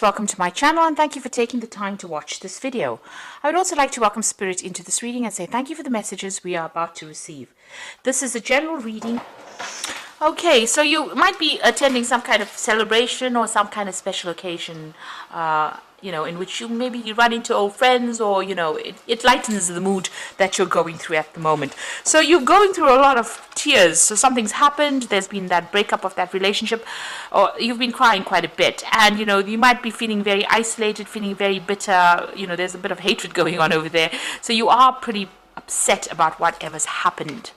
Welcome to my channel and thank you for taking the time to watch this video. I would also like to welcome Spirit into this reading and say thank you for the messages we are about to receive. This is a general reading. Okay, so you might be attending some kind of celebration or some kind of special occasion, in which you run into old friends, or, it lightens the mood that you're going through at the moment. So you're going through a lot of tears. So something's happened, there's been that breakup of that relationship, or you've been crying quite a bit. And, you might be feeling very isolated, feeling very bitter. There's a bit of hatred going on over there. So you are pretty upset about whatever's happened.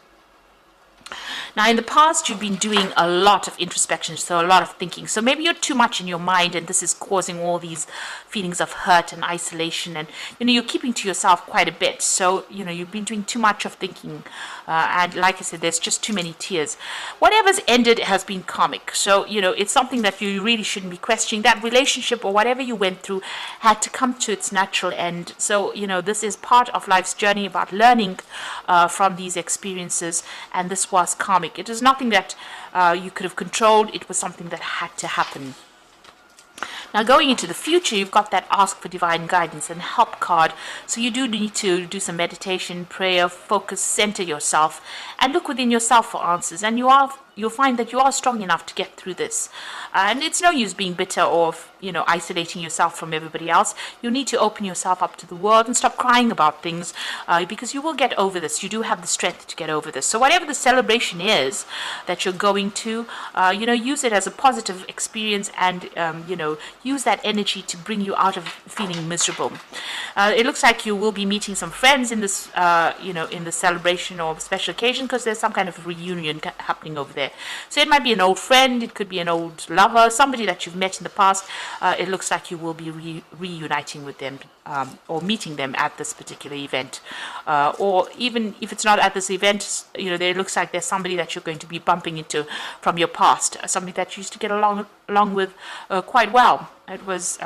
Now, in the past, you've been doing a lot of introspection, so a lot of thinking. So maybe you're too much in your mind, and this is causing all these feelings of hurt and isolation. And, you're keeping to yourself quite a bit. So, you've been doing too much of thinking. And like I said, there's just too many tears. Whatever's ended has been karmic. So, it's something that you really shouldn't be questioning. That relationship or whatever you went through had to come to its natural end. So, this is part of life's journey about learning from these experiences. And this was karmic. It is nothing that you could have controlled. It was something that had to happen. Now, going into the future, you've got that ask for divine guidance and help card. So you do need to do some meditation, prayer, focus, center yourself, and look within yourself for answers. And you'll find that you are strong enough to get through this. And it's no use being bitter or, isolating yourself from everybody else. You need to open yourself up to the world and stop crying about things, because you will get over this. You do have the strength to get over this. So whatever the celebration is that you're going to, use it as a positive experience and, use that energy to bring you out of feeling miserable. It looks like you will be meeting some friends in this, in the celebration or special occasion, because there's some kind of reunion happening over there. So it might be an old friend, it could be an old lover, somebody that you've met in the past. It looks like you will be reuniting with them, or meeting them at this particular event. Or even if it's not at this event, there looks like there's somebody that you're going to be bumping into from your past, somebody that you used to get along with quite well. It was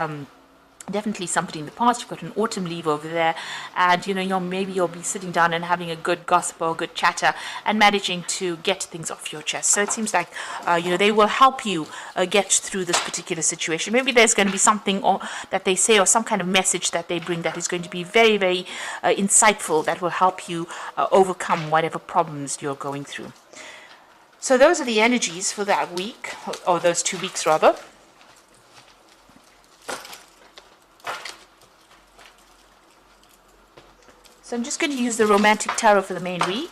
definitely somebody in the past. You've got an autumn leaf over there, and maybe you'll be sitting down and having a good gossip or a good chatter and managing to get things off your chest. So it seems like they will help you get through this particular situation. Maybe there's going to be something that they say, or some kind of message that they bring, that is going to be very, very insightful, that will help you overcome whatever problems you're going through. So those are the energies for that week, or those 2 weeks rather. So I'm just going to use the Romantic Tarot for the main read.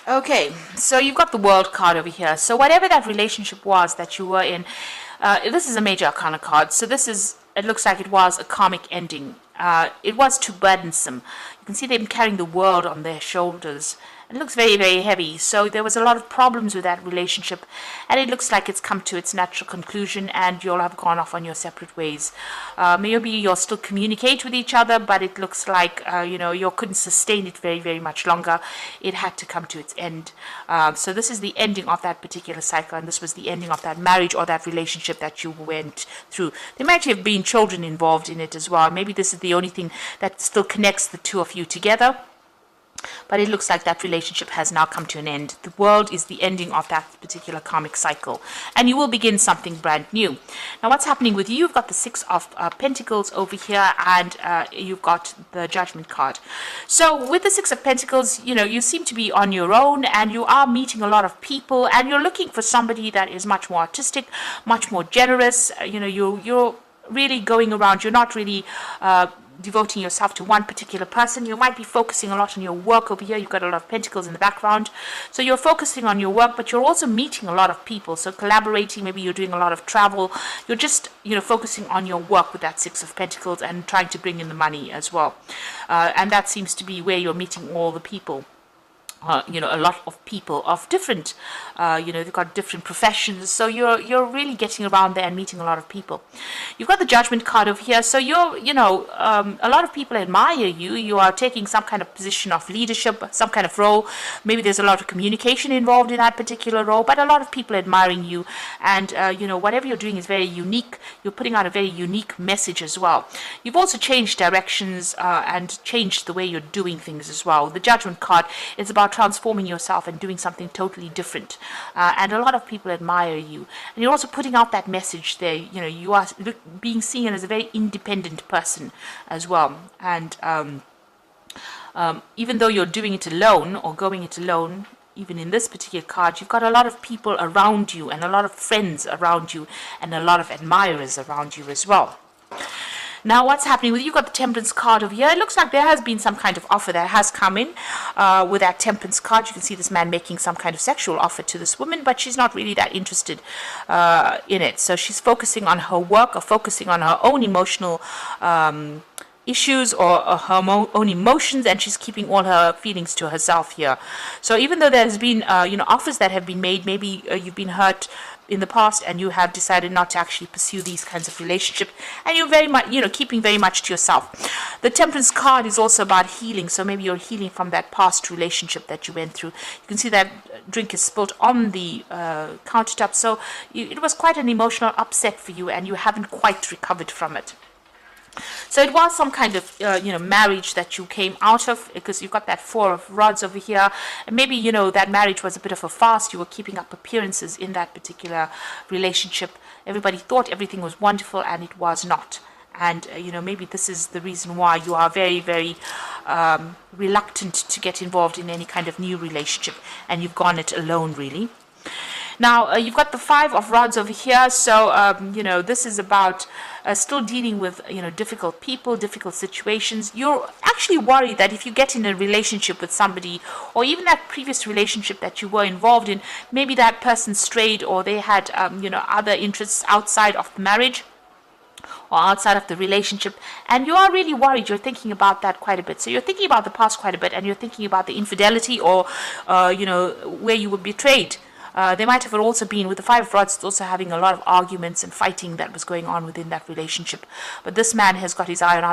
Okay, so you've got the World card over here. So whatever that relationship was that you were in, this is a Major Arcana card. So it looks like it was a karmic ending. It was too burdensome. You can see them carrying the world on their shoulders. It looks very, very heavy. So there was a lot of problems with that relationship, and it looks like it's come to its natural conclusion, and you'll have gone off on your separate ways. Maybe you'll still communicate with each other, but it looks like you couldn't sustain it very, very much longer. It had to come to its end. So this is the ending of that particular cycle, and this was the ending of that marriage or that relationship that you went through. There might have been children involved in it as well. Maybe this is the only thing that still connects the two of you together. But it looks like that relationship has now come to an end. The World is the ending of that particular karmic cycle, and you will begin something brand new. Now, what's happening with you? You've got the Six of Pentacles over here, and you've got the Judgment card. So with the Six of Pentacles, you seem to be on your own, and you are meeting a lot of people, and you're looking for somebody that is much more artistic, much more generous. You're really going around. You're not really devoting yourself to one particular person. You might be focusing a lot on your work over here. You've got a lot of pentacles in the background. So you're focusing on your work, but you're also meeting a lot of people. So collaborating, maybe you're doing a lot of travel. You're just, focusing on your work with that Six of Pentacles and trying to bring in the money as well. And that seems to be where you're meeting all the people. a lot of people of different, they've got different professions. So you're really getting around there and meeting a lot of people. You've got the Judgment card over here. So a lot of people admire you. You are taking some kind of position of leadership, some kind of role. Maybe there's a lot of communication involved in that particular role, but a lot of people admiring you. And, whatever you're doing is very unique. You're putting out a very unique message as well. You've also changed directions and changed the way you're doing things as well. The Judgment card is about transforming yourself and doing something totally different, and a lot of people admire you. And you're also putting out that message there. You are being seen as a very independent person as well. And even though you're doing it alone or going it alone, even in this particular card, you've got a lot of people around you and a lot of friends around you and a lot of admirers around you as well. Now, what's happening with you? You've got the Temperance card over here. It looks like there has been some kind of offer that has come in with that Temperance card. You can see this man making some kind of sexual offer to this woman, but she's not really that interested in it. So she's focusing on her work or focusing on her own emotional issues or her own emotions, and she's keeping all her feelings to herself here. So even though there's been offers that have been made, maybe you've been hurt in the past and you have decided not to actually pursue these kinds of relationships, and you're very much keeping very much to yourself. The Temperance card is also about healing, so maybe you're healing from that past relationship that you went through. You can see that drink is spilled on the countertop, so it was quite an emotional upset for you and you haven't quite recovered from it. So it was some kind of, marriage that you came out of, because you've got that Four of Rods over here. And maybe, that marriage was a bit of a farce. You were keeping up appearances in that particular relationship. Everybody thought everything was wonderful, and it was not. And, maybe this is the reason why you are very, very reluctant to get involved in any kind of new relationship. And you've gone it alone, really. Now, you've got the Five of Rods over here. So, this is about still dealing with, difficult people, difficult situations. You're actually worried that if you get in a relationship with somebody, or even that previous relationship that you were involved in, maybe that person strayed, or they had, other interests outside of the marriage or outside of the relationship, and you are really worried. You're thinking about that quite a bit. So you're thinking about the past quite a bit, and you're thinking about the infidelity or, where you were betrayed. There might have also been, with the Five of Rods, it's also having a lot of arguments and fighting that was going on within that relationship. But this man has got his eye on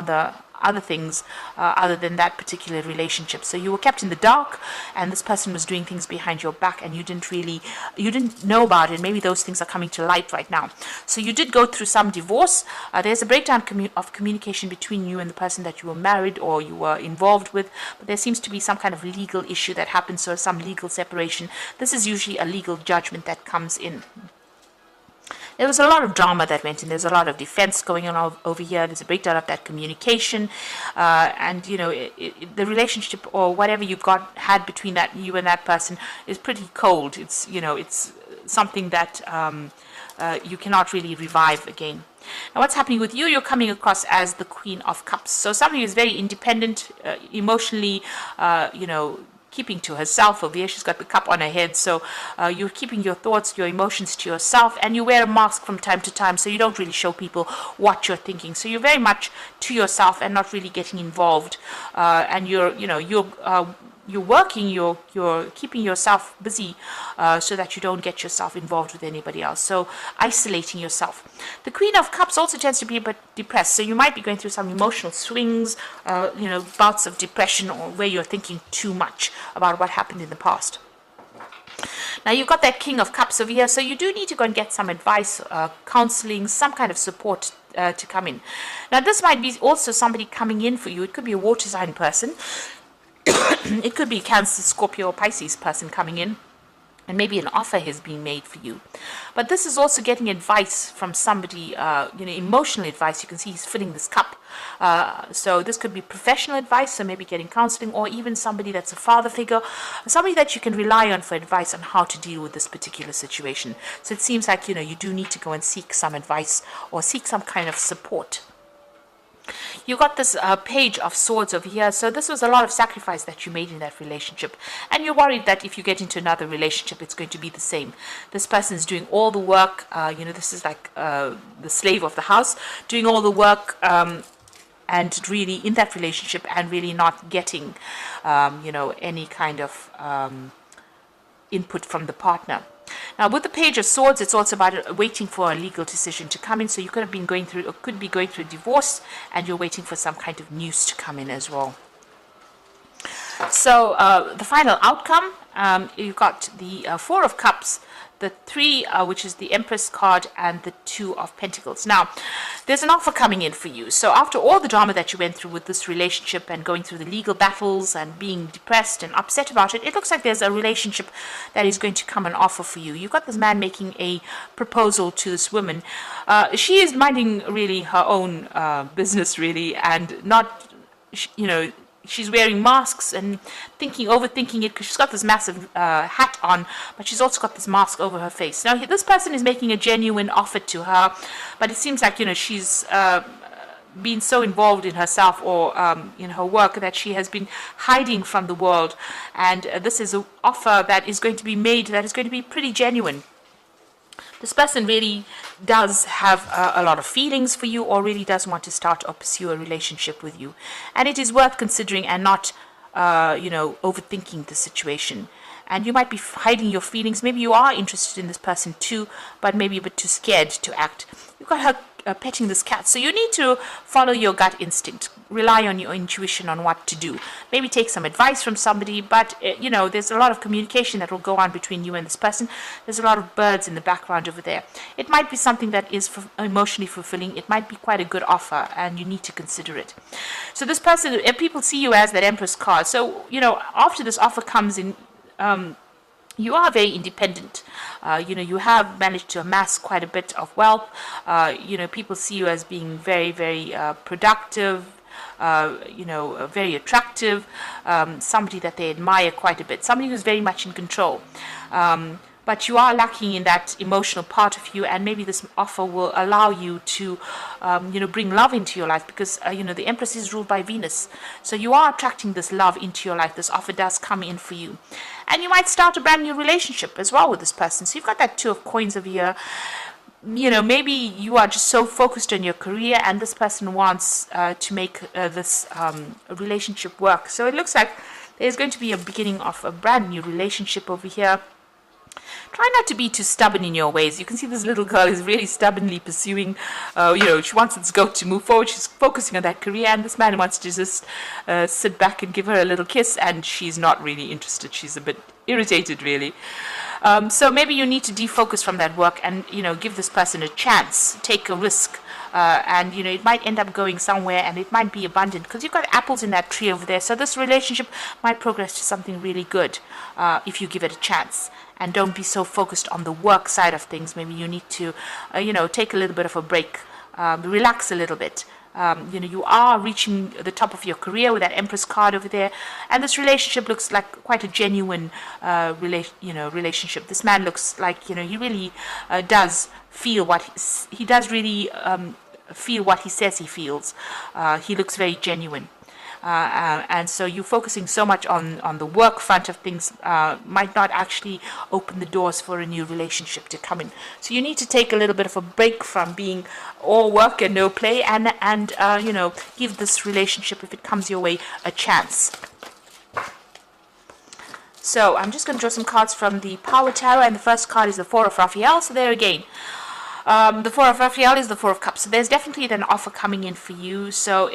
other things other than that particular relationship. So you were kept in the dark, and this person was doing things behind your back, and you didn't know about it. Maybe those things are coming to light right now. So you did go through some divorce. There's a breakdown of communication between you and the person that you were married or you were involved with, but there seems to be some kind of legal issue that happens, so some legal separation. This is usually a legal judgment that comes in. There was a lot of drama that went in. There's a lot of defense going on over here. There's a breakdown of that communication, and the relationship or whatever you've had between you and that person is pretty cold. It's it's something that you cannot really revive again. Now, what's happening with you? You're coming across as the Queen of Cups. So somebody who's very independent, emotionally, keeping to herself. Over here, she's got the cup on her head, so you're keeping your thoughts, your emotions to yourself, and you wear a mask from time to time, so you don't really show people what you're thinking. So you're very much to yourself and not really getting involved, and you're working, you're keeping yourself busy so that you don't get yourself involved with anybody else. So isolating yourself. The Queen of Cups also tends to be a bit depressed. So you might be going through some emotional swings, bouts of depression, or where you're thinking too much about what happened in the past. Now, you've got that King of Cups over here, so you do need to go and get some advice, counseling, some kind of support to come in. Now, this might be also somebody coming in for you. It could be a water sign person. It could be Cancer, Scorpio, or Pisces person coming in, and maybe an offer has been made for you. But this is also getting advice from somebody, emotional advice. You can see he's filling this cup. So this could be professional advice, so maybe getting counseling, or even somebody that's a father figure, somebody that you can rely on for advice on how to deal with this particular situation. So it seems like, you do need to go and seek some advice or seek some kind of support. You got this Page of Swords over here. So this was a lot of sacrifice that you made in that relationship, and you're worried that if you get into another relationship, it's going to be the same. This person's doing all the work. This is like the slave of the house, doing all the work, and really in that relationship and really not getting, any kind of input from the partner. Now, with the Page of Swords, it's also about waiting for a legal decision to come in. So you could have been going through, or could be going through a divorce, and you're waiting for some kind of news to come in as well. So the final outcome, you've got the Four of Cups, the Three, which is the Empress card, and the Two of Pentacles. Now, there's an offer coming in for you. So after all the drama that you went through with this relationship and going through the legal battles and being depressed and upset about it, it looks like there's a relationship that is going to come and offer for you. You've got this man making a proposal to this woman. She is minding really her own business, really, and not, she's wearing masks and overthinking it because she's got this massive hat on, but she's also got this mask over her face. Now, this person is making a genuine offer to her, but it seems like, she's been so involved in herself or in her work that she has been hiding from the world. And this is an offer that is going to be made that is going to be pretty genuine. This person really does have a lot of feelings for you, or really does want to start or pursue a relationship with you. And it is worth considering and not, overthinking the situation. And you might be hiding your feelings. Maybe you are interested in this person too, but maybe a bit too scared to act. You've got her petting this cat. So you need to follow your gut instinct. Rely on your intuition on what to do. Maybe take some advice from somebody, but, there's a lot of communication that will go on between you and this person. There's a lot of birds in the background over there. It might be something that is emotionally fulfilling. It might be quite a good offer, and you need to consider it. So this person, people see you as that Empress card. So, after this offer comes in, you are very independent. You have managed to amass quite a bit of wealth. People see you as being very, very productive, very attractive, somebody that they admire quite a bit, somebody who's very much in control. But you are lacking in that emotional part of you, and maybe this offer will allow you to, bring love into your life, because, the Empress is ruled by Venus. So you are attracting this love into your life. This offer does come in for you. And you might start a brand new relationship as well with this person. So you've got that Two of Coins over here. Maybe you are just so focused on your career, and this person wants to make this relationship work. So it looks like there's going to be a beginning of a brand new relationship over here. Try not to be too stubborn in your ways. You can see this little girl is really stubbornly pursuing, she wants this goat to move forward. She's focusing on that career, and this man wants to just sit back and give her a little kiss, and she's not really interested. She's a bit irritated, really. So maybe you need to defocus from that work and, give this person a chance, take a risk. And it might end up going somewhere, and it might be abundant because you've got apples in that tree over there. So this relationship might progress to something really good if you give it a chance. And don't be so focused on the work side of things. Maybe you need to, take a little bit of a break, relax a little bit. You are reaching the top of your career with that Empress card over there, and this relationship looks like quite a genuine relationship. This man looks like he really does feel what he does really feel what he says he feels. He looks very genuine. And so you focusing so much on the work front of things might not actually open the doors for a new relationship to come in. So you need to take a little bit of a break from being all work and no play, and give this relationship, if it comes your way, a chance. So I'm just going to draw some cards from the Power Tarot, and the first card is the Four of Raphael. So there again, the Four of Raphael is the Four of Cups. So there's definitely an offer coming in for you. So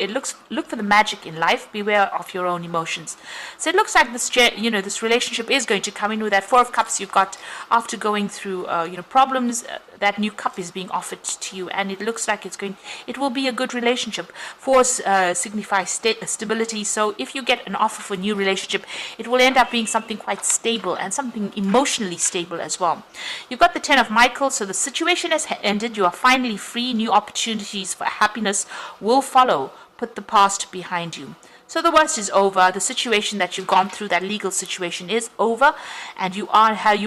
look for the magic in life. Beware of your own emotions. So it looks like this, this relationship is going to come in with that Four of Cups. You've got, after going through, problems, that new cup is being offered to you, and it looks like it will be a good relationship. Fours signify stability. So if you get an offer for a new relationship, it will end up being something quite stable and something emotionally stable as well. You've got the Ten of Michael. So the situation has ended. You are finally free. New opportunities for happiness will follow. Put the past behind you. So the worst is over. The situation that you've gone through, that legal situation, is over, and you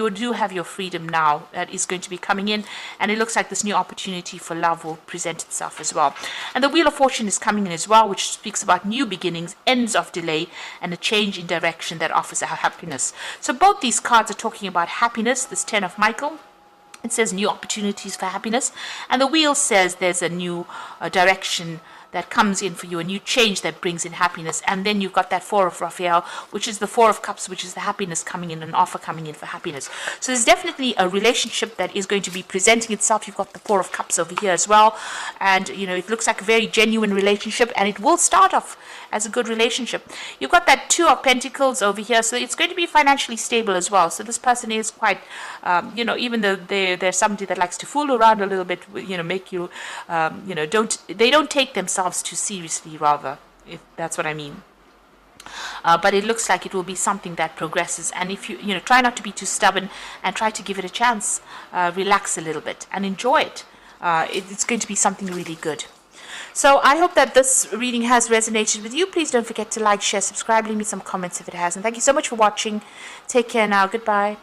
do have your freedom now that is going to be coming in, and it looks like this new opportunity for love will present itself as well. And the Wheel of Fortune is coming in as well, which speaks about new beginnings, ends of delay, and a change in direction that offers a happiness. So both these cards are talking about happiness. This Ten of Michael, it says new opportunities for happiness, and the Wheel says there's a new direction that comes in for you, a new change that brings in happiness. And then you've got that Four of Raphael, which is the Four of Cups, which is the happiness coming in, an offer coming in for happiness. So there's definitely a relationship that is going to be presenting itself. You've got the Four of Cups over here as well, and it looks like a very genuine relationship, and it will start off as a good relationship. You've got that Two of Pentacles over here, so it's going to be financially stable as well. So this person is quite, even though they're somebody that likes to fool around a little bit, make you, they don't take themselves too seriously, rather, if that's what I mean. But it looks like it will be something that progresses, and if you try not to be too stubborn and try to give it a chance, relax a little bit and enjoy it. It's going to be something really good. So I hope that this reading has resonated with you. Please don't forget to like, share, subscribe, leave me some comments if it has, and thank you so much for watching. Take care now. Goodbye.